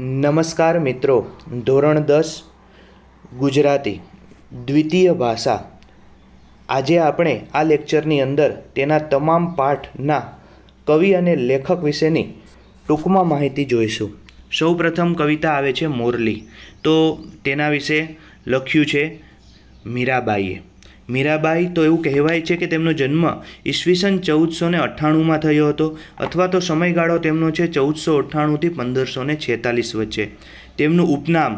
નમસ્કાર મિત્રો, ધોરણ 10 ગુજરાતી દ્વિતીય ભાષા. આજે આપણે આ લેક્ચરની અંદર તેના તમામ પાઠના કવિ અને લેખક વિશેની ટૂંકમાં માહિતી જોઈશું. સૌ પ્રથમ કવિતા આવે છે મોરલી. તો તેના વિશે લખ્યું છે મીરાબાઈએ. મીરાબાઈ તો એવું કહેવાય છે કે તેમનો જન્મ ઈસવીસન 1498માં થયો હતો, અથવા તો સમયગાળો તેમનો છે 1498થી 1546 વચ્ચે. તેમનું ઉપનામ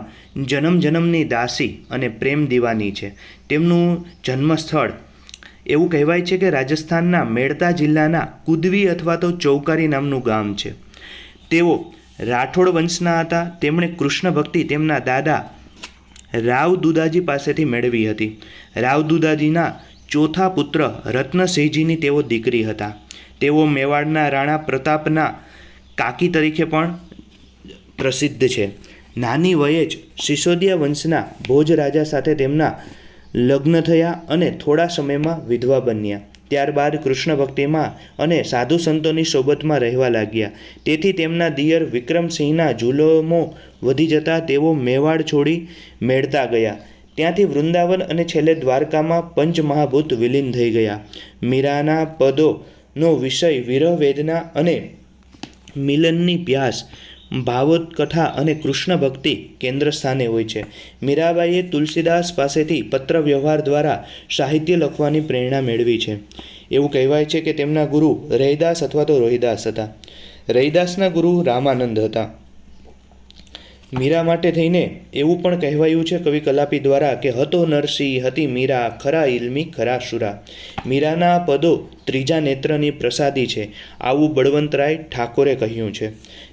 જન્મ જન્મની દાસી અને પ્રેમ દીવાની છે. તેમનું જન્મસ્થળ એવું કહેવાય છે કે રાજસ્થાનના મેડતા જિલ્લાના કુદવી અથવા તો ચૌકારી નામનું ગામ છે. તેઓ રાઠોડ વંશના હતા. તેમણે કૃષ્ણ ભક્તિ તેમના દાદા રાવ દુદાજી પાસેથી મેળવી હતી. રાવ દુદાજીના ચોથા પુત્ર રત્નસિંહજીની તેઓ દીકરી હતા. તેઓ મેવાડના રાણા પ્રતાપના કાકી તરીકે પણ પ્રસિદ્ધ છે. નાની વયે જ સિસોદિયા વંશના ભોજ રાજા સાથે તેમના લગ્ન થયા અને થોડા સમયમાં વિધવા બન્યા. ત્યારબાદ કૃષ્ણ ભક્તિમાં અને સાધુ સંતોની સોબતમાં રહેવા લાગ્યા. તેથી તેમના દિયર વિક્રમસિંહના જુલમો વધી જતા તેઓ મેવાડ છોડી મેળતા ગયા. ત્યાંથી વૃંદાવન અને છેલ્લે દ્વારકામાં પંચમહાભૂત વિલીન થઈ ગયા. મીરાના પદોનો વિષય વિરહ વેદના અને મિલનની પ્યાસ, ભાવોત્કથા અને કૃષ્ણ ભક્તિ કેન્દ્ર સ્થાને હોય છે. મીરાબાઈએ તુલસીદાસ પાસેથી પત્ર વ્યવહાર દ્વારા સાહિત્ય લખવાની પ્રેરણા મેળવી છે. એવું કહેવાય છે કે તેમના ગુરુ રૈદાસ અથવા તો રોહિદાસ હતા. રૈદાસના ગુરુ રામાનંદ હતા. મીરા માટે થઈને એવું પણ કહેવાયું છે કવિ કલાપી દ્વારા કે હતો નરસિંહ હતી મીરા, ખરા ઇલ્મી ખરા શુરા. મીરાના પદો ત્રીજા નેત્રની પ્રસાદી છે, આવું બળવંતરાય ઠાકોરે કહ્યું છે.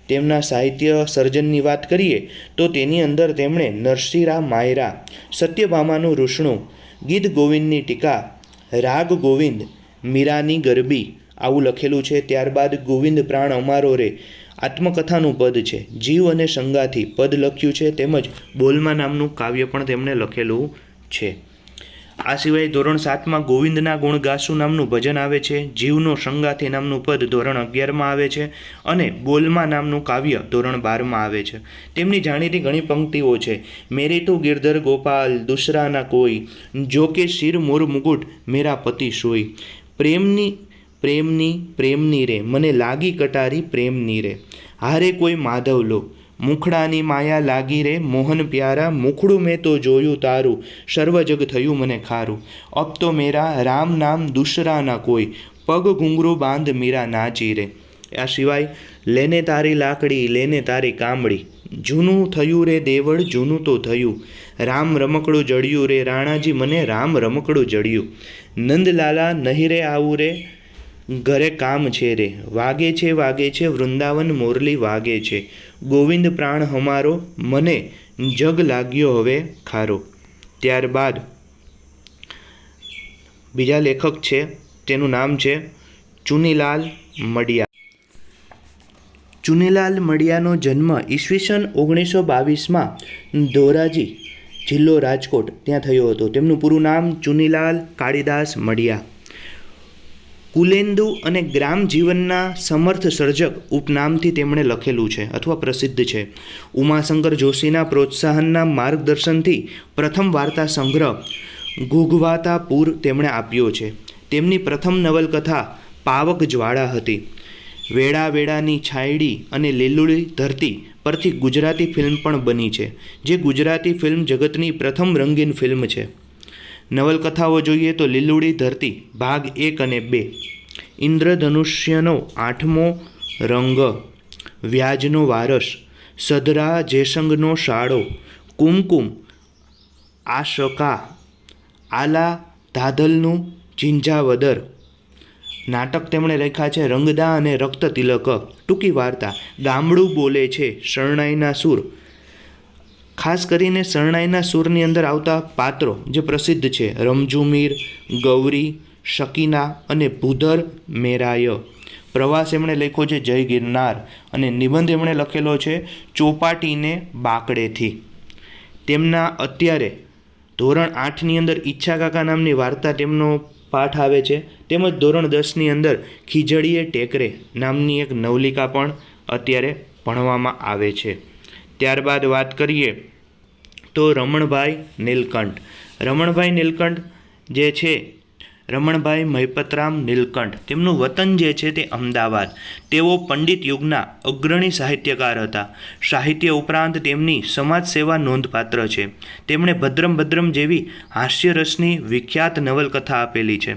તેમના સાહિત્ય સર્જનની વાત કરીએ તો તેની અંદર તેમણે નરસિંહરા માયરા, સત્યભામાનું રૂષણું, ગીત ગોવિંદની ટીકા, રાગ ગોવિંદ, મીરાની ગરબી આવું લખેલું છે. ત્યારબાદ ગોવિંદ પ્રાણ અમારો રે આત્મકથાનું પદ છે. જીવ અને સંગાથી પદ લખ્યું છે. તેમજ બોલમા નામનું કાવ્ય પણ તેમણે લખેલું છે. આ સિવાય ધોરણ 7માં ગોવિંદના ગુણ ગાસુ નામનું ભજન આવે છે. જીવનો સંગાથી નામનું પદ ધોરણ 11માં આવે છે અને બોલમા નામનું કાવ્ય ધોરણ 12માં આવે છે. તેમની જાણીતી ઘણી પંક્તિઓ છે. મેરી તું ગિરધર ગોપાલ દુસરા ના કોઈ, જો કે શિર મોર મુકુટ મેરા પતિ સોઈ. પ્રેમની પ્રેમની પ્રેમની રે મને લાગી કટારી પ્રેમની રે, હારે કોઈ માધવ લો મુખડાની માયા લાગી રે મોહન પ્યારા, મુખડું મેં તો જોયું તારું સર્વ જગ થયું મને ખારું. અબ તો મેરા રામ નામ દુસરા ના કોઈ, પગ ઘૂંઘરું બાંધ મીરા નાચી રે. આ સિવાય લેને તારી લાકડી લેને તારી કામડી, જૂનું થયું રે દેવળ જૂનું તો થયું, રામ રમકડું જડ્યું રે રાણાજી મને રામ રમકડું જડ્યું. નંદલાલા નહીં રે આવું રે ઘરે કામ છે રે, વાગે છે વૃંદાવન મોરલી વાગે છે, ગોવિંદ પ્રાણ હમારો મને જગ લાગ્યો હવે ખારો. ત્યારબાદ બીજા લેખક છે, તેનું નામ છે ચુનીલાલ મડિયા. ચુનીલાલ મડિયાનો જન્મ ઈસવીસન 1922માં ધોરાજી જિલ્લો રાજકોટ ત્યાં થયો હતો. તેમનું પૂરું નામ ચુનીલાલ કાળીદાસ મડિયા. કુલેન્દુ અને ગ્રામ જીવનના સમર્થ સર્જક ઉપનામથી તેમણે લખેલું છે અથવા પ્રસિદ્ધ છે. ઉમાશંકર જોશીના પ્રોત્સાહનના માર્ગદર્શનથી પ્રથમ વાર્તા સંગ્રહ ઘૂઘવાતા પૂર તેમણે આપ્યો છે. તેમની પ્રથમ નવલકથા પાવક જ્વાળા હતી. વેળા વેળાની છાયડી અને લીલુડી ધરતી પરથી ગુજરાતી ફિલ્મ પણ બની છે, જે ગુજરાતી ફિલ્મ જગતની પ્રથમ રંગીન ફિલ્મ છે. નવલકથાઓ જોઈએ તો લીલુડી ધરતી ભાગ 1 અને 2, ઇન્દ્રધનુષ્યનો 8મો રંગ, વ્યાજનો વારસ, સધરા જેસંગનો શાળો, કુમકુમ, આશકા, આલા ધાધલનું ઝીંઝાવદર. નાટક તેમણે લખ્યા છે રંગદા અને રક્ત તિલક. ટૂંકી વાર્તા ગામડું બોલે છે શરણાઈના સૂર. ખાસ કરીને શરણાઈના સૂરની અંદર આવતા પાત્રો જે પ્રસિદ્ધ છે રમઝુ મીર, ગૌરી, શકીના અને ભૂધર મેરાય. પ્રવાસ એમણે લખ્યો છે જય ગિરનાર અને નિબંધ એમણે લખેલો છે ચોપાટીને બાકડેથી. તેમના અત્યારે ધોરણ 8ની અંદર ઈચ્છા કાકા નામની વાર્તા તેમનો પાઠ આવે છે. તેમજ ધોરણ 10ની અંદર ખીજડીએ ટેકરે નામની એક નવલિકા પણ અત્યારે ભણવામાં આવે છે. ત્યારબાદ વાત કરીએ તો રમણભાઈ નીલકંઠ જે છે રમણભાઈ મહિપતરામ નીલકંઠ, તેમનું વતન જે છે તે અમદાવાદ. તેઓ પંડિત યુગના અગ્રણી સાહિત્યકાર હતા. સાહિત્ય ઉપરાંત તેમની સમાજ સેવા નોંધપાત્ર છે. તેમણે ભદ્રમ ભદ્રમ જેવી હાસ્યરસની વિખ્યાત નવલકથા આપેલી છે.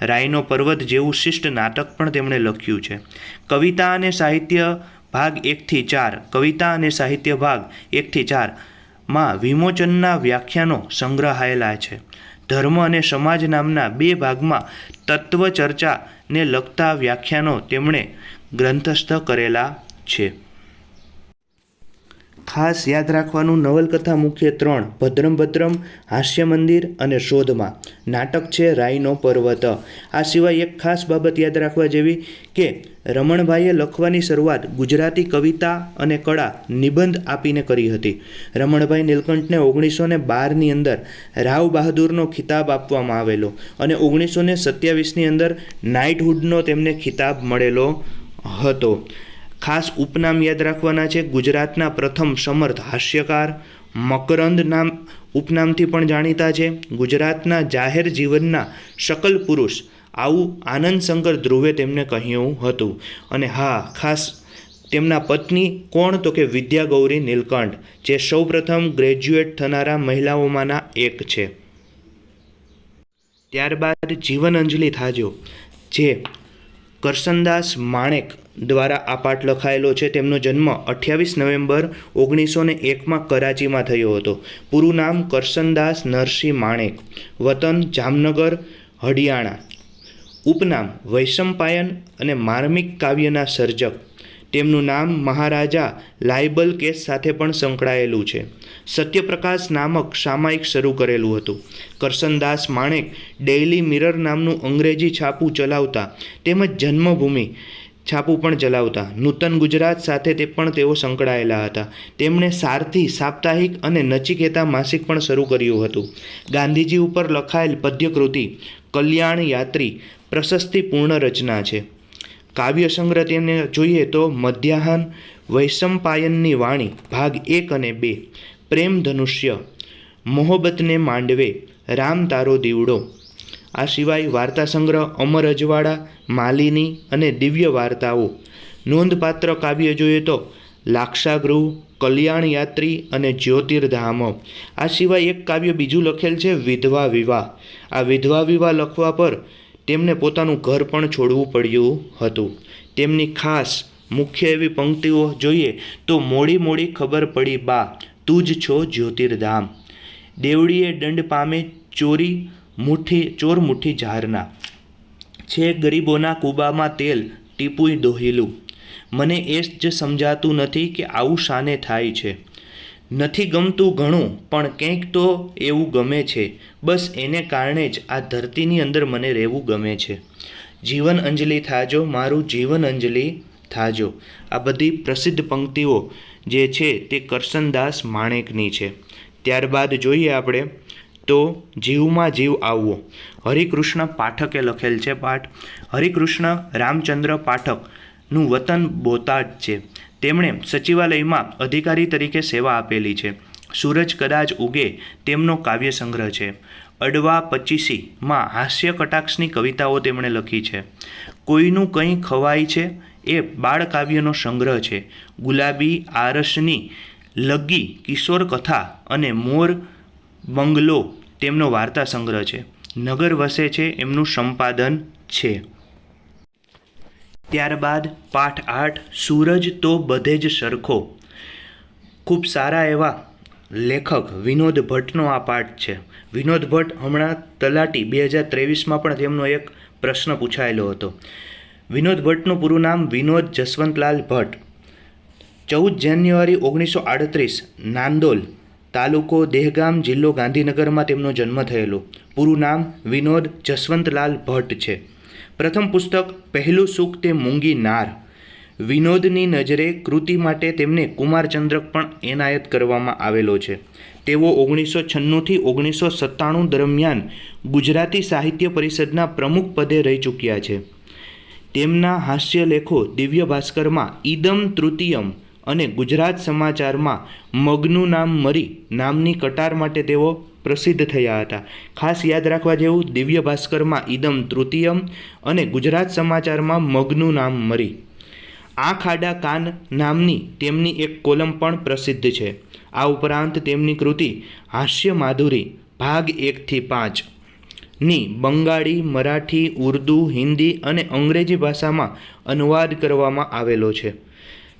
રાયનો પર્વત જેવું શિષ્ટ નાટક પણ તેમણે લખ્યું છે. કવિતા અને સાહિત્ય ભાગ 1-4 માં વિમોચનના વ્યાખ્યાનો સંગ્રહાયેલા છે. ધર્મ અને સમાજ નામના 2 ભાગમાં તત્વચર્ચાને લગતા વ્યાખ્યાનો તેમણે ગ્રંથસ્થ કરેલા છે. ખાસ યાદ રાખવાનું, નવલકથા મુખ્ય 3: ભદ્રમ ભદ્રમ, હાસ્ય મંદિર અને શોધમાં. નાટક છે રાયનો પર્વત. આ સિવાય એક ખાસ બાબત યાદ રાખવા જેવી કે રમણભાઈએ લખવાની શરૂઆત ગુજરાતી કવિતા અને કળા નિબંધ આપીને કરી હતી. રમણભાઈ નીલકંઠને 1912ની અંદર રાવ બહાદુરનો ખિતાબ આપવામાં આવેલો અને 1927ની અંદર નાઇટહુડનો તેમને ખિતાબ મળેલો હતો. ખાસ ઉપનામ યાદ રાખવાના છે. ગુજરાતના પ્રથમ સમર્થ હાસ્યકાર મકરંદ નામ ઉપનામથી પણ જાણીતા છે. ગુજરાતના જાહેર જીવનના શકલ પુરુષ આવું આનંદશંકર ધ્રુવે તેમને કહ્યું હતું. અને હા, ખાસ તેમના પત્ની કોણ? તો કે વિદ્યાગૌરી નીલકંઠ, જે સૌપ્રથમ ગ્રેજ્યુએટ થનારા મહિલાઓમાંના એક છે. ત્યારબાદ જીવનઅંજલિ થાજો, જે કરસનદાસ માણેક દ્વારા આ પાઠ લખાયેલો છે. તેમનો જન્મ 28 નવેમ્બર 1901માં કરાચીમાં થયો હતો. પૂરું નામ કરસનદાસ નરસિંહ માણેક, વતન જામનગર, હડિયાણા. ઉપનામ વૈશંપાયન અને માર્મિક કાવ્યના સર્જક. તેમનું નામ મહારાજા લાયબલ કેસ સાથે પણ સંકળાયેલું છે. સત્યપ્રકાશ નામક સામાયિક શરૂ કરેલું હતું. કરસનદાસ માણેક ડેઇલી મિરર નામનું અંગ્રેજી છાપું ચલાવતા તેમજ જન્મભૂમિ છાપું પણ ચલાવતા. નૂતન ગુજરાત સાથે પણ તેઓ સંકળાયેલા હતા. તેમણે સારથી સાપ્તાહિક અને નચિકેતા માસિક પણ શરૂ કર્યું હતું. ગાંધીજી ઉપર લખાયેલ પદ્યકૃતિ કલ્યાણ યાત્રી પ્રશસ્તિપૂર્ણ રચના છે. કાવ્ય સંગ્રહ તેને જોઈએ તો મધ્યાહન, વૈશંપાયનની વાણી ભાગ 1 અને 2, પ્રેમ ધનુષ્ય, મોહબ્બતને માંડવે, રામ તારો દીવડો. આ સિવાય વાર્તા સંગ્રહ અમર અજવાળા, માલિની અને દિવ્ય વાર્તાઓ. નોંધપાત્ર કાવ્ય જોઈએ તો લાક્ષાગૃહ, કલ્યાણ યાત્રી અને જ્યોતિર્ધામ. આ સિવાય એક કાવ્ય બીજું લખેલ છે વિધવા વિવાહ. આ વિધવા વિવાહ લખવા પર તેમને પોતાનું ઘર પણ છોડવું પડ્યું હતું. તેમની ખાસ મુખ્ય એવી પંક્તિઓ જોઈએ તો મોડી મોડી ખબર પડી બા, તું જ છો જ્યોતિર્ધામ. દેવડીએ દંડ પામે ચોર મુઠ્ઠી ઝારના. છે ગરીબોના કૂબામાં તેલ ટીપુય દોહિલું. મને એ જ સમજાતું નથી કે આવું શાને થાય છે. નથી ગમતું ઘણું પણ કંઈક તો એવું ગમે છે. બસ એને કારણે જ આ ધરતીની અંદર મને રહેવું ગમે છે. જીવન અંજલિ થાજો, મારું જીવન અંજલિ થાજો. આ બધી પ્રસિદ્ધ પંક્તિઓ જે છે તે કરસનદાસ માણેકની છે. ત્યારબાદ જોઈએ આપણે તો જીવમાં જીવ આવવો. હરિકૃષ્ણ પાઠકે લખેલ છે પાઠ. હરિકૃષ્ણ રામચંદ્ર પાઠકનું વતન બોટાદ છે. તેમણે સચિવાલયમાં અધિકારી તરીકે સેવા આપેલી છે. સૂરજ કદાચ ઉગે તેમનો કાવ્ય સંગ્રહ છે. અડવા પચીસીમાં હાસ્ય કટાક્ષની કવિતાઓ તેમણે લખી છે. કોઈનું કંઈ ખવાય છે એ બાળકાવ્યનો સંગ્રહ છે. ગુલાબી આરસની લગ્ગી કિશોર કથા અને મોર બંગલો તેમનો વાર્તા સંગ્રહ છે. નગર વસે છે એમનું સંપાદન છે. ત્યારબાદ પાઠ 8 સૂરજ તો બધે જ સરખો. ખૂબ સારા એવા લેખક વિનોદ ભટ્ટનો આ પાઠ છે. વિનોદ ભટ્ટ હમણાં તલાટી 2023માં પણ તેમનો એક પ્રશ્ન પૂછાયેલો હતો. વિનોદ ભટ્ટનું પૂરું નામ વિનોદ જસવંતલાલ ભટ્ટ. 14 જાન્યુઆરી 1938 નાંદોલ, તાલુકો દહેગામ, જિલ્લો ગાંધીનગરમાં તેમનો જન્મ થયેલો. પૂરું નામ વિનોદ જસવંતલાલ ભટ્ટ છે. પ્રથમ પુસ્તક પહેલું સુખ તે મૂંગી નાર. વિનોદની નજરે કૃતિ માટે તેમને કુમારચંદ્રક પણ એનાયત કરવામાં આવેલો છે. તેઓ 1996થી 1997 દરમિયાન ગુજરાતી સાહિત્ય પરિષદના પ્રમુખ પદે રહી ચૂક્યા છે. તેમના હાસ્ય લેખો દિવ્ય ભાસ્કરમાં ઈદમ તૃતીયમ, અને ગુજરાત સમાચારમાં મગનું નામ મરી નામની કટાર માટે તેઓ પ્રસિદ્ધ થયા હતા. ખાસ યાદ રાખવા જેવું, દિવ્ય ભાસ્કરમાં ઈદમ તૃતીયમ અને ગુજરાત સમાચારમાં મગનું નામ મરી. આંખ આડા કાન નામની તેમની એક કોલમ પણ પ્રસિદ્ધ છે. આ ઉપરાંત તેમની કૃતિ હાસ્ય માધુરી ભાગ 1 થી 5 ની બંગાળી, મરાઠી, ઉર્દૂ, હિન્દી અને અંગ્રેજી ભાષામાં અનુવાદ કરવામાં આવેલો છે.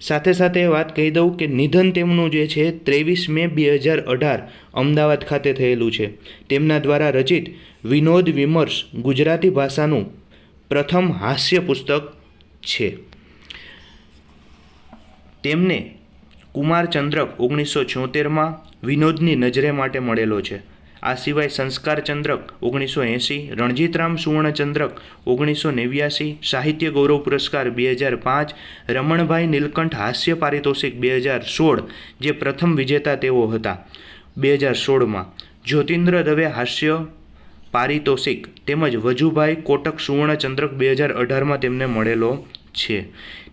સાથે સાથે વાત કહી દઉં કે નિધન તેમનું જે છે 23 મે 2018 અમદાવાદ ખાતે થયેલું છે. તેમના દ્વારા રચિત વિનોદ વિમર્શ ગુજરાતી ભાષાનું પ્રથમ હાસ્ય પુસ્તક છે. તેમને કુમારચંદ્રક 1976માં વિનોદની નજરે માટે મળેલો છે. આ સિવાય સંસ્કાર ચંદ્રક 1980, રણજીતરામ સુવર્ણચંદ્રક 1989, સાહિત્ય ગૌરવ પુરસ્કાર 2005, રમણભાઈ નીલકંઠ હાસ્ય પારિતોષિક 2016 જે પ્રથમ વિજેતા તેઓ હતા 2016માં, જ્યોતિન્દ્ર દવે હાસ્ય પારિતોષિક તેમજ વજુભાઈ કોટક સુવર્ણચંદ્રક 2018માં તેમને મળેલો છે.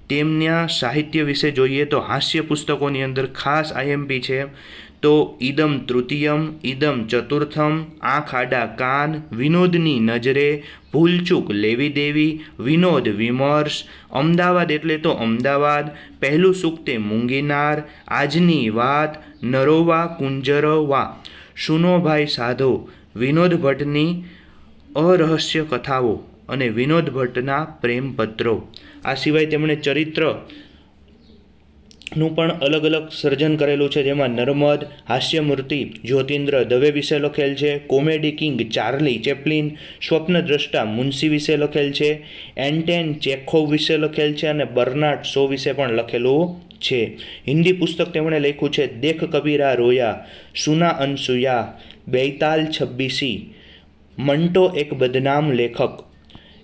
તેમના સાહિત્ય વિશે જોઈએ તો હાસ્ય પુસ્તકોની અંદર ખાસ આઈએમપી છે તો ઈદમ તૃતીયમ, ઈદમ ચતુર્થમ, આંખ આડા કાન, વિનોદની નજરે, ભૂલચૂક લેવી દેવી, વિનોદ વિમર્શ, અમદાવાદ એટલે તો અમદાવાદ, પહેલું સુખ તે મૂંગીનાર, આજની વાત, નરોવા કુંજરવા, સુનોભાઈ સાધો, વિનોદ ભટ્ટની અરહસ્ય કથાઓ અને વિનોદ ભટ્ટના પ્રેમપત્રો. આ સિવાય તેમણે ચરિત્રનું પણ અલગ અલગ સર્જન કરેલું છે, જેમાં નર્મદ, હાસ્યમૂર્તિ જ્યોતિન્દ્ર દવે વિશે લખેલ છે, કોમેડી કિંગ ચાર્લી ચેપ્લિન, સ્વપ્નદ્રષ્ટા મુનશી વિશે લખેલ છે, એન્ટેન ચેખોવ વિશે લખેલ છે અને બર્નાર્ડ શો વિશે પણ લખેલું છે. હિન્દી પુસ્તક તેમણે લખ્યું છે દેખ કબીરા રોયા, સુના અનસુયા, બેતાલ છબ્બીસી, મંટો એક બદનામ લેખક.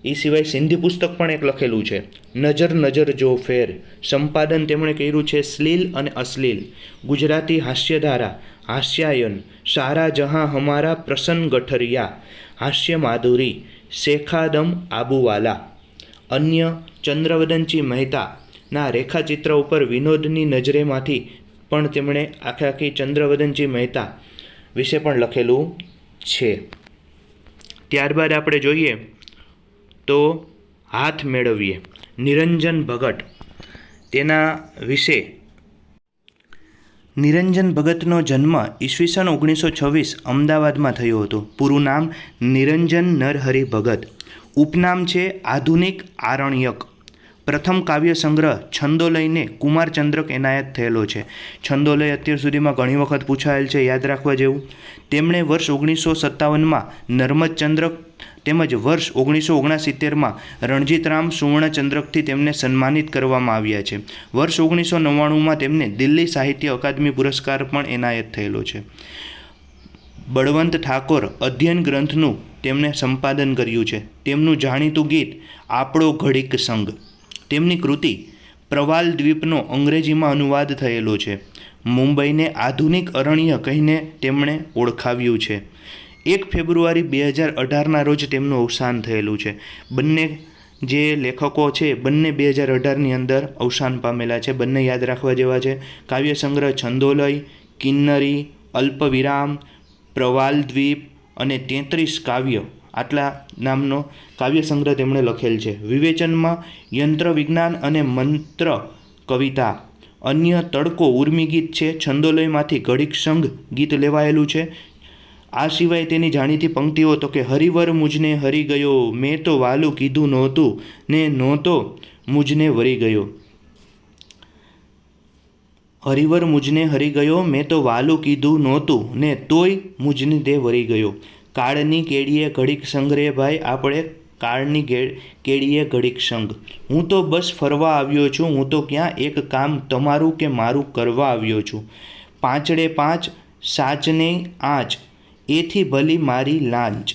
એ સિવાય સિંધી પુસ્તક પણ એક લખેલું છે નજર નજર જો ફેર. સંપાદન તેમણે કર્યું છે શ્લીલ અને અશ્લીલ, ગુજરાતી હાસ્યધારા, હાસ્યાયન, સારા જહાં હમારા, પ્રસન્ન ગઠરિયા, હાસ્ય માધુરી, શેખાદમ આબુવાલા. અન્ય ચંદ્રવદનજી મહેતાના રેખાચિત્ર ઉપર વિનોદની નજરેમાંથી પણ તેમણે આખી ચંદ્રવદનજી મહેતા વિશે પણ લખેલું છે. ત્યારબાદ આપણે જોઈએ તો હાથ મેળવીએ નિરંજન ભગત. તેના વિશે નિરંજન ભગતનો જન્મ ઈસવીસન 1926 અમદાવાદમાં થયો હતો. પૂરું નામ નિરંજન નરહરિ ભગત. ઉપનામ છે આધુનિક આરણ્યક. પ્રથમ કાવ્ય સંગ્રહ છંદોલયને કુમારચંદ્રક એનાયત થયેલો છે. છંદોલય અત્યાર સુધીમાં ઘણી વખત પૂછાયેલ છે, યાદ રાખવા જેવું. તેમણે વર્ષ 1957માં નર્મદચંદ્રક તેમજ વર્ષ 1969માં રણજીતરામ સુવર્ણચંદ્રકથી તેમને સન્માનિત કરવામાં આવ્યા છે. વર્ષ 1999માં તેમને દિલ્હી સાહિત્ય અકાદમી પુરસ્કાર પણ એનાયત થયેલો છે. બળવંત ઠાકોર અધ્યયન ગ્રંથનું તેમણે સંપાદન કર્યું છે. તેમનું જાણીતું ગીત આપણો ઘડીક સંગ. તેમની કૃતિ પ્રવાલ દ્વીપનો અંગ્રેજીમાં અનુવાદ થયેલો છે. મુંબઈને આધુનિક અરણ્ય કહીને તેમણે ઓળખાવ્યું છે. 1 ફેબ્રુઆરી 2018ના રોજ તેમનું અવસાન થયેલું છે. બંને જે લેખકો છે બંને 2018ની અંદર અવસાન પામેલા છે. બંને યાદ રાખવા જેવા છે. કાવ્ય સંગ્રહ છંદોલય, કિન્નરી, અલ્પવિરામ, પ્રવાલદ્વીપ અને 33 કાવ્ય આટલા નામનો કાવ્ય સંગ્રહ તેમણે લખેલ છે. વિવેચનમાં યંત્ર વિજ્ઞાન અને મંત્ર કવિતા. અન્ય તડકો ઉર્મી ગીત છે. છંદોલયમાંથી ઘડીક સંઘ ગીત લેવાયેલું છે. આ સિવાય તેની જાણીતી પંક્તિઓ તો કે હરિવર મુજને હરી ગયો, મેં તો વાલું કીધું નહોતું ને નહોતો મુજને વરી ગયો. હરિવર મુજને હરી ગયો, મેં તો વાલું કીધું નહોતું ને તોય મુજને તે વરી ગયો. કાળની કેડીએ ઘડીક સંગ રે ભાઈ, આપણે કાળની કેડીએ ઘડીક સંગ. હું તો બસ ફરવા આવ્યો છું, હું તો ક્યાં એક કામ તમારું કે મારું કરવા આવ્યો છું. પાંચડે પાંચ સાચને આંચ, એથી ભલી મારી લાંચ.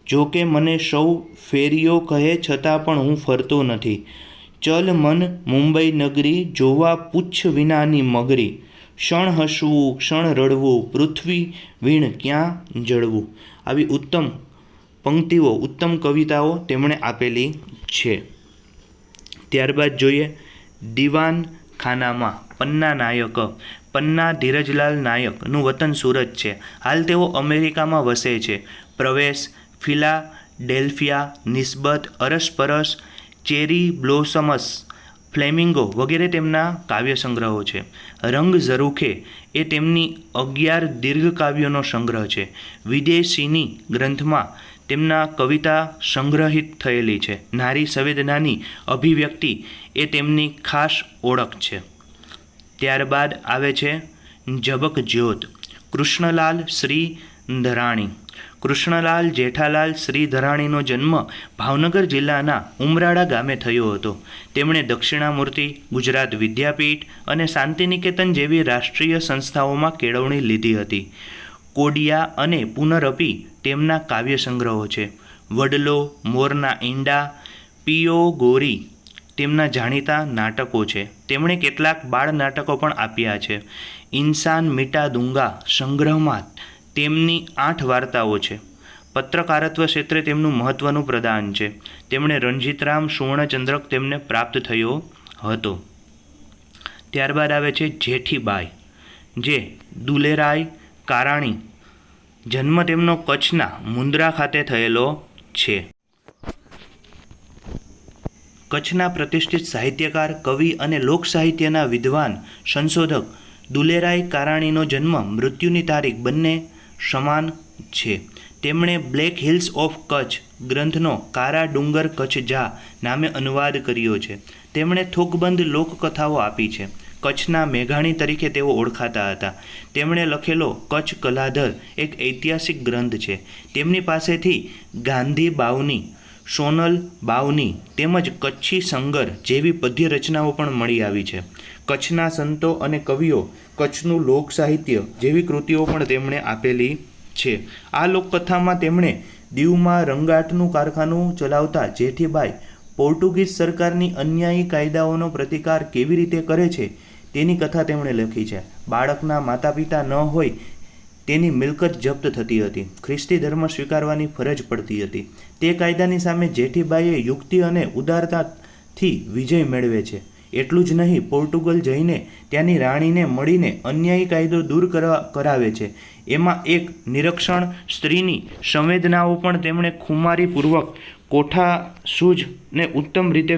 જોકે મને સૌ ફેરીઓ કહે છતાં પણ હું ફરતો નથી. ચલ મન મુંબઈ નગરી, જોવા પૂછ વિનાની મગરી. ક્ષણ હસવું ક્ષણ રડવું, પૃથ્વી વીણ ક્યાં જળવું. આવી ઉત્તમ પંક્તિઓ, ઉત્તમ કવિતાઓ તેમણે આપેલી છે. ત્યારબાદ જોઈએ દીવાન ખાનામાં પન્ના નાયક. પન્ના ધીરજલાલ નાયકનું વતન સુરત છે. હાલ તેઓ અમેરિકામાં વસે છે. પ્રવેશ, ફિલાડેલ્ફિયા, નિસ્બત, અરસપરસ, ચેરી બ્લોસમસ, ફ્લેમિંગો વગેરે તેમના કાવ્ય સંગ્રહો છે. રંગ ઝરૂખે એ તેમની 11 દીર્ઘકાવ્યોનો સંગ્રહ છે. વિદેશીની ગ્રંથમાં તેમના કવિતા સંગ્રહિત થયેલી છે. નારી સંવેદનાની અભિવ્યક્તિ એ તેમની ખાસ ઓળખ છે. ત્યારબાદ આવે છે ઝબક જ્યોત. કૃષ્ણલાલ શ્રી ધરાણી. કૃષ્ણલાલ જેઠાલાલ શ્રી ધરાણીનો જન્મ ભાવનગર જિલ્લાના ઉમરાળા ગામે થયો હતો. તેમણે દક્ષિણામૂર્તિ, ગુજરાત વિદ્યાપીઠ અને શાંતિનિકેતન જેવી રાષ્ટ્રીય સંસ્થાઓમાં કેળવણી લીધી હતી. કોડિયા અને પુનરપી તેમના કાવ્ય સંગ્રહો છે. વડલો, મોરના ઈંડા, પિયો ગોરી તેમના જાણીતા નાટકો છે. તેમણે કેટલાક બાળ નાટકો પણ આપ્યા છે. ઇન્સાન મિટા દુંગા સંગ્રહમાં તેમની 8 વાર્તાઓ છે. પત્રકારત્વ ક્ષેત્રે તેમનું મહત્ત્વનું પ્રદાન છે. તેમણે રણજીતરામ સુવર્ણચંદ્રક તેમને પ્રાપ્ત થયો હતો. ત્યારબાદ આવે છે જેઠીબાઈ, જે દુલેરાય કારાણી. જન્મ તેમનો કચ્છના મુન્દ્રા ખાતે થયેલો છે. કચ્છના પ્રતિષ્ઠિત સાહિત્યકાર, કવિ અને લોકસાહિત્યના વિદ્વાન સંશોધક દુલેરાય કારાણીનો જન્મ, મૃત્યુની તારીખ બંને સમાન છે. તેમણે બ્લેક હિલ્સ ઓફ કચ્છ ગ્રંથનો કારા ડુંગર કચ્છ જા નામે અનુવાદ કર્યો છે. તેમણે થોકબંધ લોકકથાઓ આપી છે. કચ્છના મેઘાણી તરીકે તેઓ ઓળખાતા હતા. તેમણે લખેલો કચ્છ કલાધર એક ઐતિહાસિક ગ્રંથ છે. તેમની પાસેથી ગાંધી બાવની, સોનલ બાવની તેમજ કચ્છી સંગર જેવી પદ્ય રચનાઓ પણ મળી આવી છે. કચ્છના સંતો અને કવિઓ, કચ્છનું લોકસાહિત્ય જેવી કૃતિઓ પણ તેમણે આપેલી છે. આ લોકકથામાં તેમણે દીવમાં રંગાટનું કારખાનું ચલાવતા જેઠીબાઈ પોર્ટુગીઝ સરકારની અન્યાયી કાયદાઓનો પ્રતિકાર કેવી રીતે કરે છે તેની કથા તેમણે લખી છે. બાળકના માતા પિતા ન હોય તેની મિલકત જપ્ત થતી હતી. ખ્રિસ્તી ધર્મ સ્વીકારવાની ફરજ પડતી હતી. તે કાયદાની સામે જેઠીબાઈએ યુક્તિ અને ઉદારતાથી વિજય મેળવે છે. એટલું જ નહીં, પોર્ટુગલ જઈને ત્યાંની રાણીને મળીને અન્યાયી કાયદો દૂર કરાવે છે. એમાં એક નિરક્ષણ સ્ત્રીની સંવેદનાઓ પણ તેમણે ખુમારીપૂર્વક કોઠાસૂઝને ઉત્તમ રીતે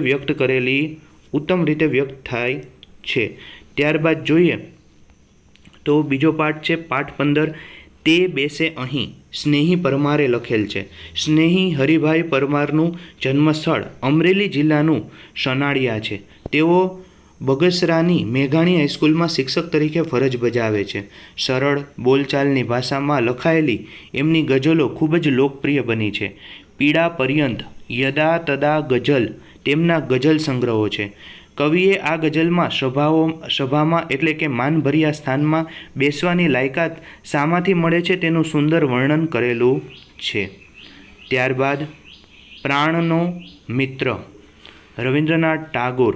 વ્યક્ત થાય છે. ત્યારબાદ જોઈએ તો બીજો પાઠ છે પાઠ 15, તે બેસે અહીં. સ્નેહી પરમારે લખેલ છે. સ્નેહી હરિભાઈ પરમારનું જન્મસ્થળ અમરેલી જિલ્લાનું સનાળિયા છે. તેઓ બગસરાની મેઘાણી હાઈસ્કૂલમાં શિક્ષક તરીકે ફરજ બજાવે છે. સરળ બોલચાલની ભાષામાં લખાયેલી એમની ગઝલો ખૂબ જ લોકપ્રિય બની છે. પીડા પર્યંત, યદા તદા ગઝલ તેમના ગઝલ સંગ્રહો છે. કવિએ આ ગઝલમાં સભામાં એટલે કે માનભર્યા સ્થાનમાં બેસવાની લાયકાત શામાંથી મળે છે તેનું સુંદર વર્ણન કરેલું છે. ત્યારબાદ પ્રાણનો મિત્ર રવિન્દ્રનાથ ટાગોર.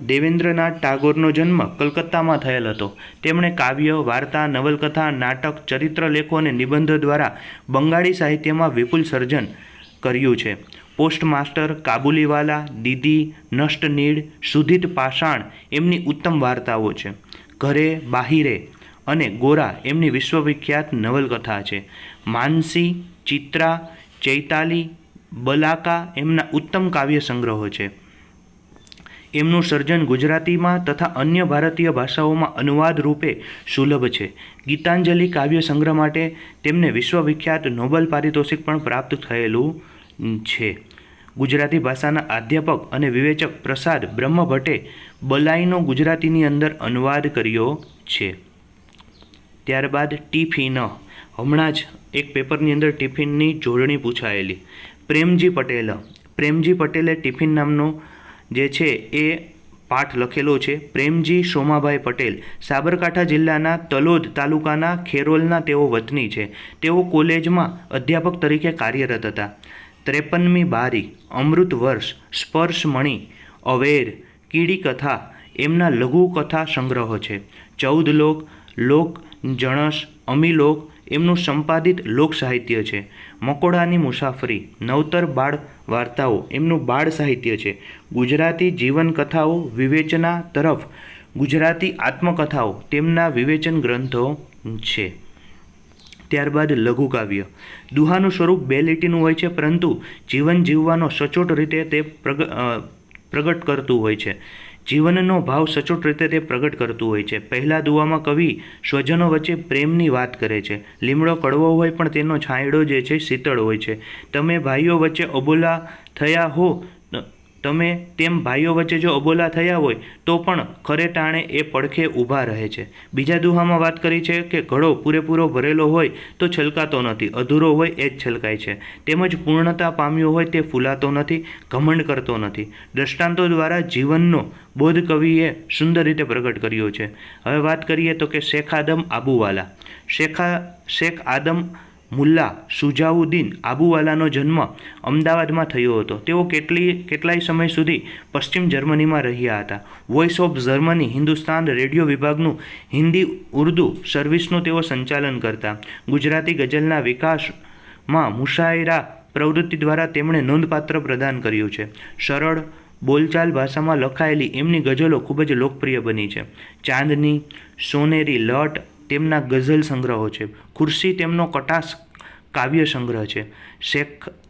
દેવેન્દ્રનાથ ટાગોરનો જન્મ કલકત્તામાં થયેલ હતો. તેમણે કાવ્ય, વાર્તા, નવલકથા, નાટક, ચરિત્રલેખો અને નિબંધો દ્વારા બંગાળી સાહિત્યમાં વિપુલ સર્જન કર્યું છે. પોસ્ટમાસ્ટર, કાબુલીવાલા, દીદી, નષ્ટનીડ, સુધિત પાષાણ એમની ઉત્તમ વાર્તાઓ છે. ઘરે બાહિરે અને ગોરા એમની વિશ્વવિખ્યાત નવલકથા છે. માનસી, ચિત્રા, ચૈતાલી, બલાકા એમના ઉત્તમ કાવ્ય સંગ્રહો છે. એમનું સર્જન ગુજરાતીમાં તથા અન્ય ભારતીય ભાષાઓમાં અનુવાદ રૂપે સુલભ છે. ગીતાંજલિ કાવ્ય સંગ્રહ માટે તેમને વિશ્વવિખ્યાત નોબેલ પારિતોષિક પણ પ્રાપ્ત થયેલું છે. ગુજરાતી ભાષાના અધ્યાપક અને વિવેચક પ્રસાદ બ્રહ્મભટ્ટે બલાઈનો ગુજરાતીની અંદર અનુવાદ કર્યો છે. ત્યારબાદ ટિફિન. હમણાં જ એક પેપરની અંદર ટિફિનની જોડણી પૂછાયેલી. પ્રેમજી પટેલે ટિફિન નામનો જે છે એ પાઠ લખેલો છે. પ્રેમજી સોમાભાઈ પટેલ સાબરકાંઠા જિલ્લાના તલોદ તાલુકાના ખેરોલના તેઓ વતની છે. તેઓ કોલેજમાં અધ્યાપક તરીકે કાર્યરત હતા. 53મી બારી, અમૃત વર્ષ, સ્પર્શમણી, અવેર, કીડીકથા એમના લઘુકથા સંગ્રહો છે. 14 લોક જણસ, અમીલોક એમનું સંપાદિત લોક સાહિત્ય છે. મકોડાની મુસાફરી, નવતર બાળ વાર્તાઓ એમનું બાળ સાહિત્ય છે. ગુજરાતી જીવનકથાઓ વિવેચના તરફ ગુજરાતી આત્મકથાઓ તેમના વિવેચન ગ્રંથો છે. ત્યારબાદ લઘુકાવ્ય. દુહાનું સ્વરૂપ 2 લીટીનું હોય છે, પરંતુ જીવન જીવવાનો સચોટ રીતે તે પ્રગટ કરતું હોય છે. જીવનનો ભાવ સચોટ રીતે તે પ્રગટ કરતું હોય છે. પહેલા દુહામાં કવિ સ્વજનો વચ્ચે પ્રેમની વાત કરે છે. લીમડો કડવો હોય પણ તેનો છાંયડો જે છે શીતળ હોય છે. તમે ભાઈઓ વચ્ચે અબોલા થયા હો, તમે તેમ ભાઈઓ વચ્ચે જો અબોલા થયા હોય તો પણ ખરે ટાણે એ પડખે ઊભા રહે છે. બીજા દુહામાં વાત કરી છે કે ઘડો પૂરેપૂરો ભરેલો હોય તો છલકાતો નથી, અધૂરો હોય એ જ છલકાય છે. તેમજ પૂર્ણતા પામ્યો હોય તે ફૂલાતો નથી, ઘમંડ કરતો નથી. દ્રષ્ટાંતો દ્વારા જીવનનો બોધ કવિએ સુંદર રીતે પ્રગટ કર્યો છે. હવે વાત કરીએ તો કે શેખ આદમ આબુવાલા. શેખ આદમ મુલ્લા સુજાઉદ્દીન આબુવાલાનો જન્મ અમદાવાદમાં થયો હતો. તેઓ કેટલાય સમય સુધી પશ્ચિમ જર્મનીમાં રહ્યા હતા. Voice of Germany Hindustan radio વિભાગનું હિન્દી ઉર્દુ સર્વિસનું તેઓ સંચાલન કરતા. ગુજરાતી ગઝલના વિકાસમાં મુશાયરા પ્રવૃત્તિ દ્વારા તેમણે નોંધપાત્ર પ્રદાન કર્યું છે. સરળ બોલચાલ ભાષામાં લખાયેલી એમની ગઝલો ખૂબ જ લોકપ્રિય બની છે. ચાંદની, સોનેરી લટ તેમના ગઝલ સંગ્રહો છે. ખુરશી તેમનો કટાસ કાવ્ય સંગ્રહ છે.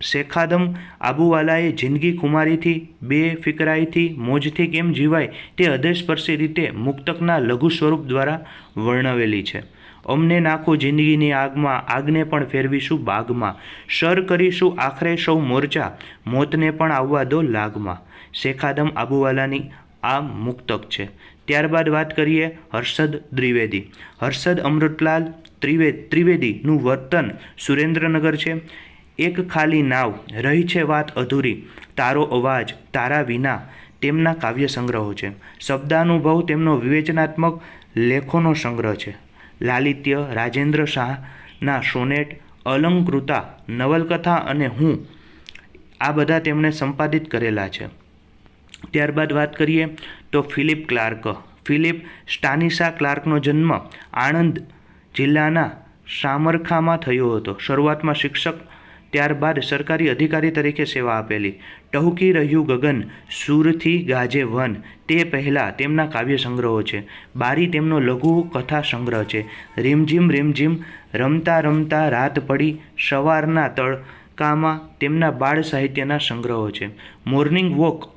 શેખાદમ આબુવાલાએ જિંદગી ખુમારીથી, બેફિકરાઈથી, મોજથી કેમ જીવાય તે હૃદયસ્પર્શી રીતે મુક્તકના લઘુ સ્વરૂપ દ્વારા વર્ણવેલી છે. અમને નાખો જિંદગીની આગમાં, આગને પણ ફેરવીશું બાગમાં. સર કરીશું આખરે સૌ મોરચા, મોતને પણ આવવા દો લાગમાં. શેખાદમ આબુવાલાની આ મુક્તક છે. ત્યારબાદ વાત કરીએ હર્ષદ દ્વિવેદી. હર્ષદ અમૃતલાલ ત્રિવેદીનું વતન સુરેન્દ્રનગર છે. એક ખાલી નાવ, રહી છે વાત અધૂરી, તારો અવાજ, તારા વિના તેમના કાવ્ય સંગ્રહો છે. શબ્દાનુભવ તેમનો વિવેચનાત્મક લેખોનો સંગ્રહ છે. લાલિત્ય, રાજેન્દ્ર શાહના સોનેટ, અલંકૃતા, નવલકથા અને હું આ બધા તેમણે સંપાદિત કરેલા છે. ત્યારબાદ વાત કરીએ તો ફિલિપ ક્લાર્ક. ફિલિપ સ્ટાનિસા ક્લાર્કનો જન્મ આણંદ જિલ્લાના સામરખામાં થયો હતો. શરૂઆતમાં શિક્ષક, ત્યારબાદ સરકારી અધિકારી તરીકે સેવા આપેલી. ટહુકી રહ્યું ગગન, સૂરથી ગાજે વન તે પહેલાં તેમના કાવ્ય સંગ્રહો છે. બારી તેમનો લઘુ કથા સંગ્રહ છે. રીમઝીમ રીમઝીમ રમતા રમતા રાત પડી, સવારના તડકામાં તેમના બાળ સાહિત્યના સંગ્રહો છે. મોર્નિંગ વોક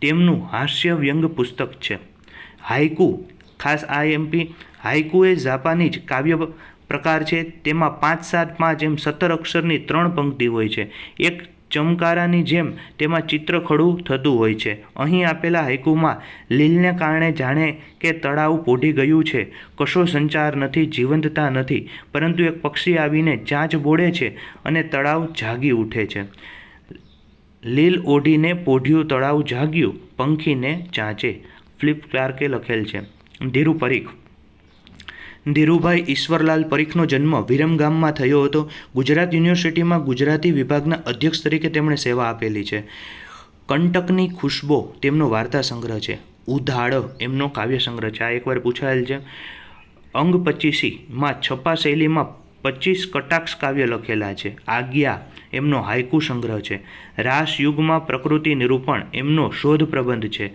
તેમનું હાસ્ય વ્યંગ પુસ્તક છે. હાઇકુ, ખાસ IMP, હાઇકુ એ જાપાનીઝ કાવ્ય પ્રકાર છે. તેમાં 5-7-5 એમ 17 અક્ષરની 3 પંક્તિ હોય છે. એક ચમકારાની જેમ તેમાં ચિત્ર ખડું થતું હોય છે. અહીં આપેલા હાઇકુમાં લીલને કારણે જાણે કે તળાવ પોઢી ગયું છે. કશો સંચાર નથી, જીવંતતા નથી, પરંતુ એક પક્ષી આવીને ચાંચ બોળે છે અને તળાવ જાગી ઉઠે છે. લીલ ઓઢીને પોઢ્યું તળાવ જાગ્યું, પંખીને ચાંચે. ફિલિપ ક્લાર્કે લખેલ છે. ધીરુ પરીખ. ધીરુભાઈ ઈશ્વરલાલ પરીખનો જન્મ વિરમગામમાં થયો હતો. ગુજરાત યુનિવર્સિટીમાં ગુજરાતી વિભાગના અધ્યક્ષ તરીકે તેમણે સેવા આપેલી છે. કંટકની ખુશ્બો તેમનો વાર્તા સંગ્રહ છે. ઉધાડ એમનો કાવ્ય સંગ્રહ છે. આ એકવાર પૂછાયેલ છે. અંગ 25માં છપ્પા શૈલીમાં 25 કટાક્ષ કાવ્ય લખેલા છે. આજ્ઞા એમનો હાઇકુ સંગ્રહ છે. રાસ યુગમાં પ્રકૃતિ નિરૂપણ એમનો શોધ પ્રબંધ છે.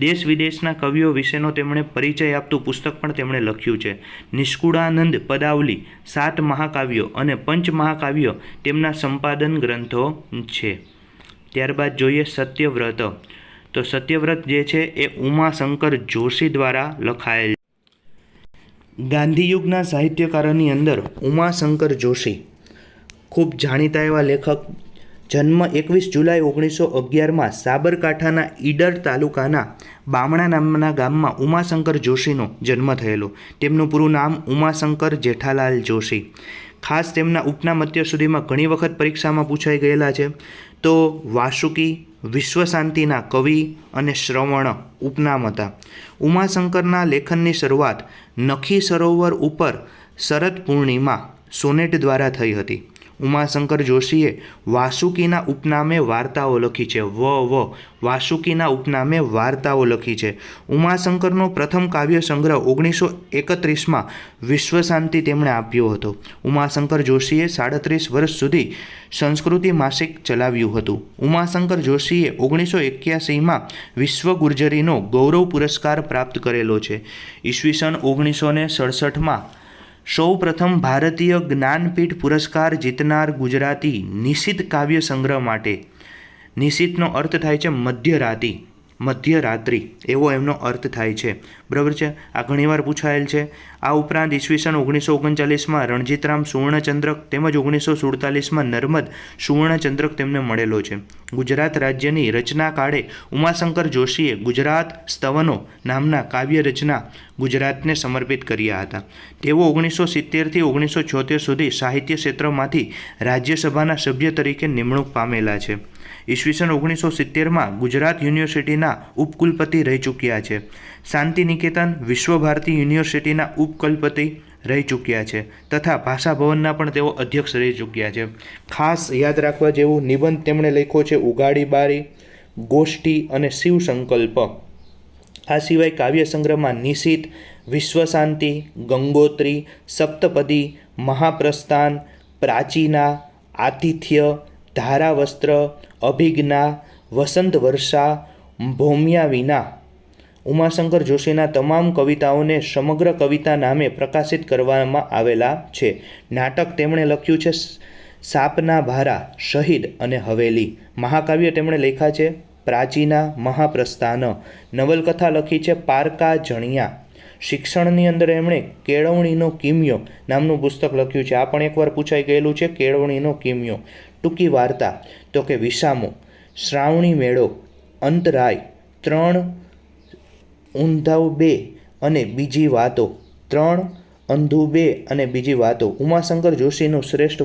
દેશ વિદેશના કવિઓ વિશેનો તેમણે પરિચય આપતું પુસ્તક પણ તેમણે લખ્યું છે. નિષ્કુળાનંદ પદાવલી, 7 મહાકાવ્યો અને પંચમહાકાવ્યો તેમના સંપાદન ગ્રંથો છે. ત્યારબાદ જોઈએ સત્યવ્રત. તો સત્યવ્રત જે છે એ ઉમાશંકર જોશી દ્વારા લખાયેલ. ગાંધીયુગના સાહિત્યકારોની અંદર ઉમાશંકર જોશી ખૂબ જાણીતા એવા લેખક. જન્મ 21 જુલાઈ 1911માં સાબરકાંઠાના ઈડર તાલુકાના બામણા નામના ગામમાં ઉમાશંકર જોશીનો જન્મ થયેલો. તેમનું પૂરું નામ ઉમાશંકર જેઠાલાલ જોશી. ખાસ તેમના ઉપનામ અત્યાર સુધીમાં ઘણી વખત પરીક્ષામાં પૂછાઈ ગયેલા છે. તો વાસુકી, વિશ્વશાંતિના કવિ અને શ્રવણ ઉપનામ હતા. ઉમાશંકરના લેખનની શરૂઆત નખી સરોવર ઉપર શરદ પૂર્ણિમા સોનેટ દ્વારા થઈ હતી. ઉમાશંકર જોશીએ વાસુકીના ઉપનામે વાર્તાઓ લખી છે. વાસુકીના ઉપનામે વાર્તાઓ લખી છે. ઉમાશંકરનો પ્રથમ કાવ્ય સંગ્રહ 1931માં વિશ્વશાંતિ તેમણે આપ્યો હતો. ઉમાશંકર જોશીએ 37 વર્ષ સુધી સંસ્કૃતિ માસિક ચલાવ્યું હતું. ઉમાશંકર જોશીએ 1981માં વિશ્વ ગુર્જરીનો ગૌરવ પુરસ્કાર પ્રાપ્ત કરેલો છે. ઈસવીસન 1967માં સૌ પ્રથમ ભારતીય જ્ઞાનપીઠ પુરસ્કાર જીતનાર ગુજરાતી નિશિત કાવ્ય સંગ્રહ માટે. નિશિતનો અર્થ થાય છે મધ્યરાત્રિ એવો એમનો અર્થ થાય છે. બરાબર છે. આ ઘણીવાર પૂછાયેલ છે. આ ઉપરાંત ઈસવીસન 1939માં રણજીતરામ સુવર્ણચંદ્રક તેમજ 1947માં નર્મદ સુવર્ણચંદ્રક તેમને મળેલો છે. ગુજરાત રાજ્યની રચના કાળે ઉમાશંકર જોશીએ ગુજરાત સ્તવનો નામના કાવ્ય રચના ગુજરાતને સમર્પિત કર્યા હતા. તેઓ 1970થી 1976 સુધી સાહિત્ય ક્ષેત્રમાંથી રાજ્યસભાના સભ્ય તરીકે નિમણૂક પામેલા છે. ઈસવીસન 1970માં ગુજરાત યુનિવર્સિટીના ઉપકુલપતિ રહી ચૂક્યા છે. શાંતિ નિકેતન વિશ્વભારતી યુનિવર્સિટીના ઉપકુલપતિ રહી ચૂક્યા છે તથા ભાષા ભવનના પણ તેઓ અધ્યક્ષ રહી ચૂક્યા છે. ખાસ યાદ રાખવા જેવું નિબંધ તેમણે લખ્યો છે ઉગાડી બારી, ગોષ્ઠી અને શિવ સંકલ્પ. આ સિવાય કાવ્ય સંગ્રહમાં નિશિત, વિશ્વશાંતિ, ગંગોત્રી, સપ્તપદી, મહાપ્રસ્થાન, પ્રાચીના, આતિથ્ય, ધારાવસ્ત્ર, અભિજ્ઞા, વસંત વર્ષા, ભૌમ્યા વિના ઉમાશંકર જોશીના તમામ કવિતાઓને સમગ્ર કવિતા નામે પ્રકાશિત કરવામાં આવેલા છે. નાટક તેમણે લખ્યું છે સાપના ભારા, શહીદ અને હવેલી. મહાકાવ્ય તેમણે લખ્યા છે પ્રાચીના, મહાપ્રસ્થાન. નવલકથા લખી છે પારકા જણિયા. શિક્ષણની અંદર એમણે કેળવણીનો કિમિયો નામનું પુસ્તક લખ્યું છે. આ પણ એકવાર પૂછાઈ ગયેલું છે, કેળવણીનો કિમિયો. ટૂંકી વાર્તા તો કે વિસામો, શ્રાવણી મેળો, અંતરાય, 3 ઊંધાવ 2 અને બીજી વાતો. 3 અંધુ 2 અને બીજી વાતો ઉમાશંકર જોશીનું શ્રેષ્ઠ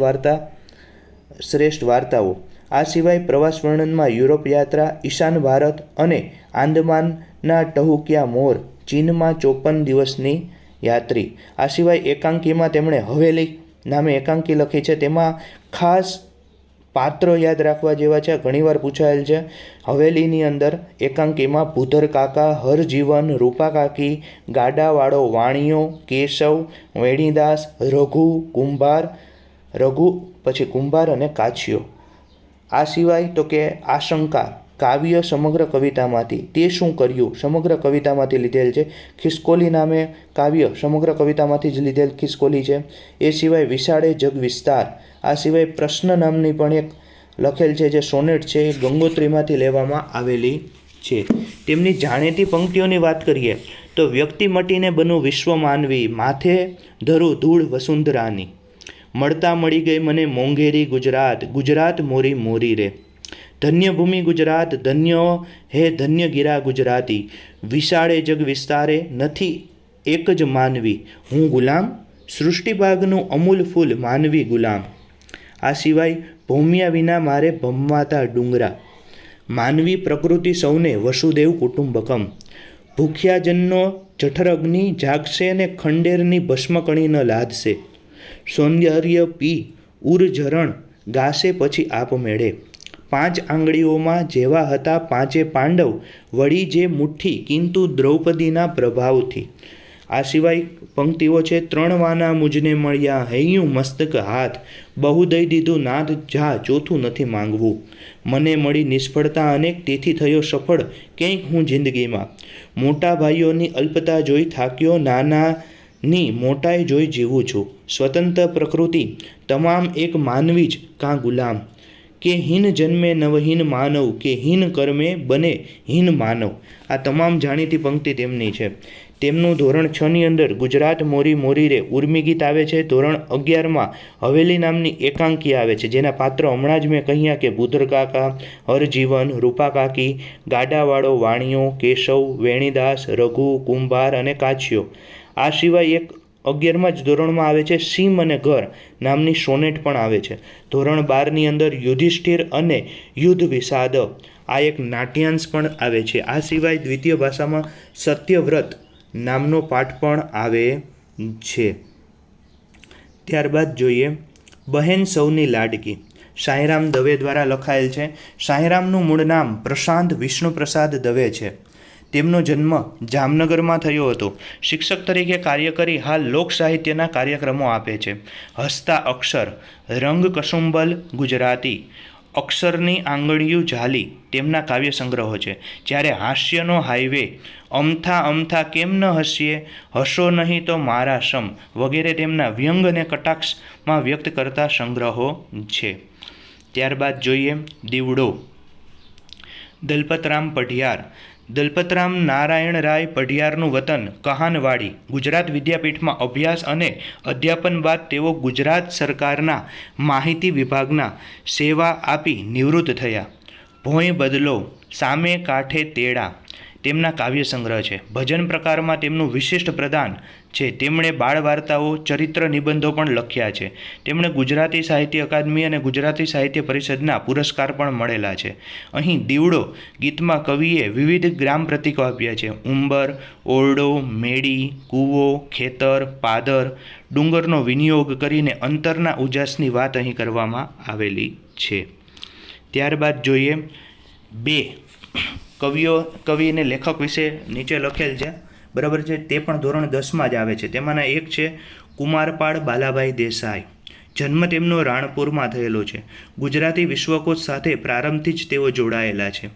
વાર્તાઓ. આ સિવાય પ્રવાસ વર્ણનમાં યુરોપ યાત્રા, ઈશાન ભારત અને આંદમાનના ટહુક્યા મોર, ચીનમાં 54 દિવસની યાત્રી. આ સિવાય એકાંકીમાં તેમણે હવેલી નામે એકાંકી લખી છે. તેમાં ખાસ પાત્રો યાદ રાખવા જેવા છે, ઘણીવાર પૂછાયેલ છે. હવેલીની અંદર એકાંકીમાં ભૂધર કાકા, હરજીવન, રૂપા કાકી, ગાડાવાળો વાણિયો, કેશવ, વેણીદાસ, રઘુ પછી કુંભાર અને કાછિયો. આ સિવાય તો કે આશંકા કાવ્ય સમગ્ર કવિતામાંથી, તે શું કર્યું સમગ્ર કવિતામાંથી લીધેલ છે. ખિસકોલી નામે કાવ્ય સમગ્ર કવિતામાંથી જ લીધેલ ખિસકોલી છે. એ સિવાય વિશાળે જગ વિસ્તાર. આ સિવાય પ્રશ્ન નામની પણ એક લખેલ છે જે સોનેટ છે, એ ગંગોત્રીમાંથી લેવામાં આવેલી છે. તેમની જાણીતી પંક્તિઓની વાત કરીએ તો વ્યક્તિ મટીને બનું વિશ્વ માનવી, માથે ધરું ધૂળ વસુંધરાની. મળતા મળી ગઈ મને મોંઘેરી ગુજરાત, ગુજરાત મોરી મોરી રે. ધન્ય ભૂમિ ગુજરાત, ધન્ય હે ધન્ય ગીરા ગુજરાતી. વિશાળે જગ વિસ્તારે, નથી એક જ માનવી, હું ગુલામ. સૃષ્ટિભાગનું અમૂલ ફૂલ, માનવી ગુલામ. આ સિવાય ભૌમ્યા વિના મારે ભમવાતા ડુંગરા. માનવી પ્રકૃતિ સૌને વસુદેવ કુટુંબકમ. ભૂખ્યા જનનો જઠર અગ્નિ જાગશે ને ખંડેરની ભસ્મકણી ન લાદશે. સૌંદર્ય પી ઉરઝરણ ગાશે પછી આપમેળે. 5 આંગળીઓમાં જેવા હતા 5 પાંડવ, વળી જે મુઠ્ઠી કિંતુ દ્રૌપદીના પ્રભાવથી. આ સિવાય પંક્તિઓ છે 3 વાના મુજને મળ્યા, હૈયું મસ્તક હાથ, બહુ દઈ દીધું નાથ જા, ચોથું નથી માંગવું. મને મળી નિષ્ફળતા અનેક, તેથી થયો સફળ કંઈક હું જિંદગીમાં. મોટા ભાઈઓની અલ્પતા જોઈ થાક્યો, નાનાની મોટાઈ જોઈ જીવું છું. સ્વતંત્ર પ્રકૃતિ તમામ એક માનવી જ કાં ગુલામ. કે હીન જન્મે નવહીન માનવ, કે હીન કર્મે બને હીન માનવ. આ તમામ જાણીતી પંક્તિ તેમની છે. તેમનું ધોરણ 6ની અંદર ગુજરાત મોરી મોરી રે ઉર્મી ગીત આવે છે. ધોરણ 11માં હવેલી નામની એકાંકી આવે છે, જેના પાત્રો હમણાં જ મેં કહ્યા કે ભૂધર કાકા, હરજીવન, રૂપા કાકી, ગાડાવાળો વાણિયો, કેશવ, વેણીદાસ, રઘુ, કુંભાર અને કાછિયો. આ સિવાય એક 11મા જ ધોરણમાં આવે છે સીમ અને ઘર નામની સોનેટ પણ આવે છે. ધોરણ 12ની અંદર યુધિષ્ઠિર અને યુદ્ધ વિષાદ, આ એક નાટ્યાંશ પણ આવે છે. આ સિવાય દ્વિતીય ભાષામાં સત્યવ્રત નામનો પાઠ પણ આવે છે. ત્યારબાદ જોઈએ બહેન સૌની લાડકી શાહીરામ દવે દ્વારા લખાયેલ છે. શાહીરામનું મૂળ નામ પ્રશાંત વિષ્ણુપ્રસાદ દવે છે. તેમનો જન્મ જામનગરમાં થયો હતો. શિક્ષક તરીકે કાર્ય કરી હાલ લોક સાહિત્યના કાર્યક્રમો આપે છે. હસતા અક્ષર, રંગ કસુંબલ ગુજરાતી, અક્ષરની આંગળીયું ઝાલી તેમના કાવ્ય સંગ્રહો છે. જ્યારે હાસ્યનો હાઈવે, અમથા અમથા કેમ ન હસીએ, હસો નહીં તો મારા શમ વગેરે તેમના વ્યંગ અને કટાક્ષમાં વ્યક્ત કરતા સંગ્રહો છે. ત્યારબાદ જોઈએ દીવડો. દલપતરામ પઢિયાર. દલપતરામ નારાયણ રાય પઢિયારનું વતન કહાનવાડી. ગુજરાત વિદ્યાપીઠમાં અભ્યાસ અને અધ્યાપન બાદ તેઓ ગુજરાત સરકારના માહિતી વિભાગના સેવા આપી નિવૃત્ત થયા. ભોંય બદલો, સામે કાંઠે તેડા તેમના કાવ્ય સંગ્રહ છે. ભજન પ્રકારમાં તેમનું વિશિષ્ટ પ્રદાન છે. તેમણે બાળ વાર્તાઓ, ચરિત્ર નિબંધો પણ લખ્યા છે. તેમણે ગુજરાતી સાહિત્ય અકાદમી અને ગુજરાતી સાહિત્ય પરિષદના પુરસ્કાર પણ મળેલા છે. અહીં દીવડો ગીતમાં કવિએ વિવિધ ગ્રામ પ્રતીકો આપ્યા છે. ઉંબર, ઓરડો, મેડી, કૂવો, ખેતર, પાદર, ડુંગરનો વિનિયોગ કરીને અંતરના ઉજાસની વાત અહીં કરવામાં આવેલી છે. ત્યારબાદ જોઈએ બે કવિ અને લેખક વિશે નીચે લખેલ છે, બરાબર છે. તે પણ ધોરણ 10માં જ આવે છે. તેમાંના એક છે કુમારપાળ બાલાભાઈ દેસાઈ. જન્મ તેમનો રાણપુરમાં થયેલો છે. ગુજરાતી વિશ્વકોશ સાથે પ્રારંભથી જ તેઓ જોડાયેલા છે.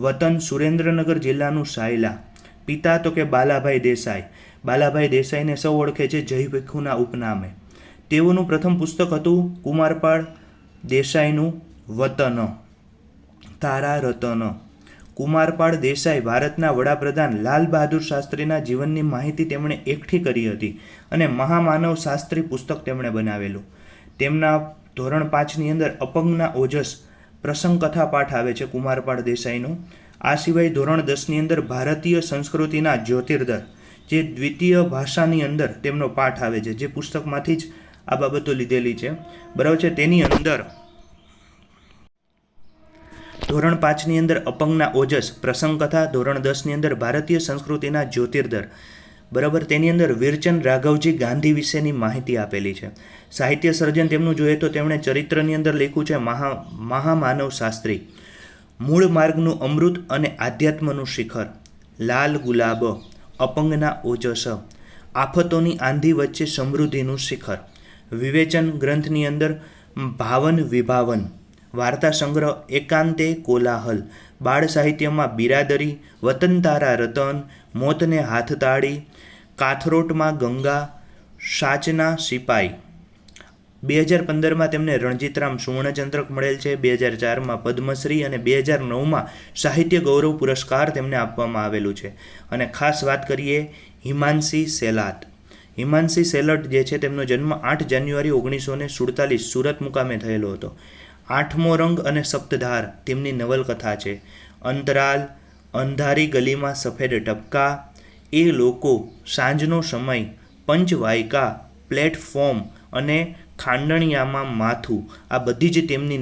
વતન સુરેન્દ્રનગર જિલ્લાનું સાયલા. પિતા તો કે બાલાભાઈ દેસાઈ. બાલાભાઈ દેસાઈને સૌ ઓળખે છે જય ભીખુના ઉપનામે. તેઓનું પ્રથમ પુસ્તક હતું કુમારપાળ દેસાઈનું વતન તારા રતન. કુમારપાળ દેસાઈ ભારતના વડાપ્રધાન લાલ બહાદુર શાસ્ત્રીના જીવનની માહિતી તેમણે એકઠી કરી હતી અને મહામાનવ શાસ્ત્રી પુસ્તક તેમણે બનાવેલું. તેમના ધોરણ 5ની અંદર અપંગના ઓજસ પ્રસંગ કથા પાઠ આવે છે કુમારપાળ દેસાઈનું. આ સિવાય ધોરણ 10ની અંદર ભારતીય સંસ્કૃતિના જ્યોતિર્ધર જે દ્વિતીય ભાષાની અંદર તેમનો પાઠ આવે છે, જે પુસ્તકમાંથી જ આ બાબતો લીધેલી છે, બરાબર છે. તેની અંદર ધોરણ 5ની અંદર અપંગના ઓજસ પ્રસંગ કથા, ધોરણ 10ની અંદર ભારતીય સંસ્કૃતિના જ્યોતિર્ધર, બરાબર. તેની અંદર વીરચંદ રાઘવજી ગાંધી વિશેની માહિતી આપેલી છે. સાહિત્ય સર્જન તેમનું જોઈએ તો તેમણે ચરિત્રની અંદર લખ્યું છે મહામાનવ શાસ્ત્રી, મૂળ માર્ગનું અમૃત અને આધ્યાત્મનું શિખર, લાલ ગુલાબ, અપંગના ઓજસ, આફતોની આંધી વચ્ચે સમૃદ્ધિનું શિખર. વિવેચન ગ્રંથની અંદર ભાવન વિભાવન, વાર્તા સંગ્રહ એકાંતે કોલાહલ, બાળ સાહિત્યમાં બિરાદરી, વતન તારા રતન, મોતને હાથતાળી, કાથરોટમાં ગંગા, સાચના સિપાઈ. 2015માં તેમને રણજીતરામ સુવર્ણચંદ્રક મળેલ છે. 2004માં પદ્મશ્રી અને 2009માં સાહિત્ય ગૌરવ પુરસ્કાર તેમને આપવામાં આવેલું છે. અને ખાસ વાત કરીએ હિમાંશી સેલાત. હિમાંશી સેલટ જે છે તેમનો જન્મ 8 જાન્યુઆરી 1947 સુરત મુકામે થયેલો હતો. આઠમો રંગ અને સપ્તધાર તેમની નવલકથા છે. અંતરાલ, અંધારી ગલીમાં સફેદ ટપકા, એ લોકો, સાંજનો સમય, પંચવાયકા, પ્લેટફોર્મ અને ખાંડણિયામાં માથું આ બધી જ તેમની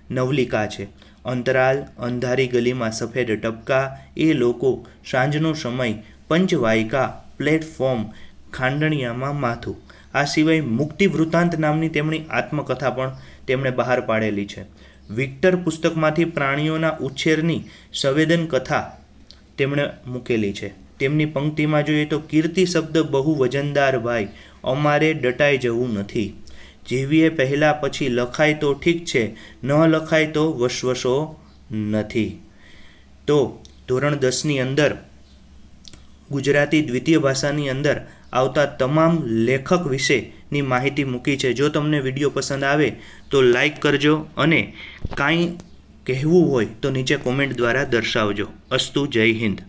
નવલિકા છે. અંતરાલ, અંધારી ગલીમાં સફેદ ટપકા, એ લોકો, સાંજનો સમય, પંચવાયકા, પ્લેટફોર્મ, ખાંડણિયામાં માથું. આ સિવાય મુક્તિ વૃત્તાંત નામની તેમની આત્મકથા પણ તેમણે બહાર પાડેલી છે. વિક્ટર પુસ્તકમાંથી પ્રાણીઓના ઉછેરની સંવેદન કથા તેમણે મૂકેલી છે. તેમની પંક્તિમાં જોઈએ તો કીર્તિ શબ્દ બહુ વજનદાર ભાઈ, અમારે ડટાઈ જવું નથી. જેવીએ પહેલાં પછી લખાય તો ઠીક છે, ન લખાય તો વસવસો નથી. તો ધોરણ 10ની અંદર ગુજરાતી દ્વિતીય ભાષાની અંદર આવતા તમામ લેખક વિશેની માહિતી મૂકી છે. જો તમને વિડીયો પસંદ આવે તો લાઈક કરજો અને કાંઈ કહેવું હોય તો નીચે કોમેન્ટ દ્વારા દર્શાવજો. અસ્તુ. જય હિન્દ.